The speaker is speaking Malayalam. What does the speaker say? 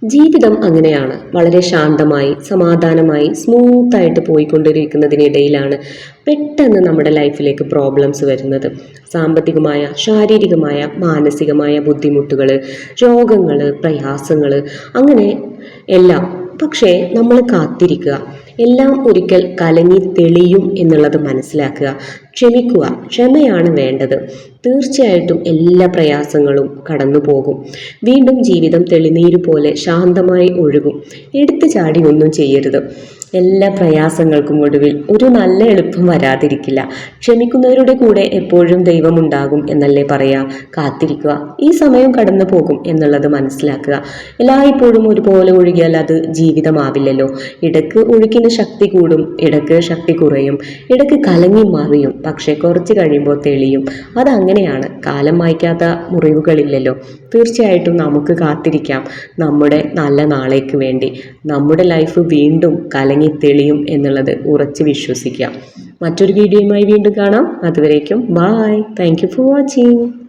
ജീവിതം അങ്ങനെയാണ്. വളരെ ശാന്തമായി സമാധാനമായി സ്മൂത്തായിട്ട് പോയിക്കൊണ്ടിരിക്കുന്നതിനിടയിലാണ് പെട്ടെന്ന് നമ്മുടെ ലൈഫിലേക്ക് പ്രോബ്ലംസ് വരുന്നത്. സാമ്പത്തികമായ, ശാരീരികമായ, മാനസികമായ ബുദ്ധിമുട്ടുകൾ, രോഗങ്ങൾ, പ്രയാസങ്ങൾ, അങ്ങനെ എല്ലാം. പക്ഷേ നമ്മൾ കാത്തിരിക്കുക, എല്ലാം ഒരിക്കൽ കലങ്ങി തെളിയും എന്നുള്ളത് മനസ്സിലാക്കുക. ക്ഷമിക്കുക, ക്ഷമയാണ് വേണ്ടത്. തീർച്ചയായിട്ടും എല്ലാ പ്രയാസങ്ങളും കടന്നു പോകും. വീണ്ടും ജീവിതം തെളിനീര് പോലെ ശാന്തമായി ഒഴുകും. എടുത്തു ചാടി ഒന്നും ചെയ്യരുത്. എല്ലാ പ്രയാസങ്ങൾക്കും ഒടുവിൽ ഒരു നല്ല എളുപ്പം വരാതിരിക്കില്ല. ക്ഷമിക്കുന്നവരുടെ കൂടെ എപ്പോഴും ദൈവമുണ്ടാകും എന്നല്ലേ പറയാ. കാത്തിരിക്കുക, ഈ സമയം കടന്നു പോകും എന്നുള്ളത് മനസ്സിലാക്കുക. എല്ലായ്പ്പോഴും ഒരുപോലെ ഒഴുകിയാൽ അത് ജീവിതമാവില്ലല്ലോ. ഇടയ്ക്ക് ഒഴുക്കിന് ശക്തി കൂടും, ഇടയ്ക്ക് ശക്തി കുറയും, ഇടയ്ക്ക് കലങ്ങി മറിയും. പക്ഷെ കുറച്ച് കഴിയുമ്പോൾ തെളിയും. അതങ്ങനെയാണ്. കാലം മായ്ക്കാത്ത മുറിവുകളില്ലല്ലോ. തീർച്ചയായിട്ടും നമുക്ക് കാത്തിരിക്കാം നമ്മുടെ നല്ല നാളേക്ക് വേണ്ടി. നമ്മുടെ ലൈഫ് വീണ്ടും കലങ്ങി തെളിയും എന്നുള്ളത് ഉറച്ച് വിശ്വസിക്കാം. മറ്റൊരു വീഡിയോയുമായി വീണ്ടും കാണാം. അതുവരേക്കും bye. Thank you for watching.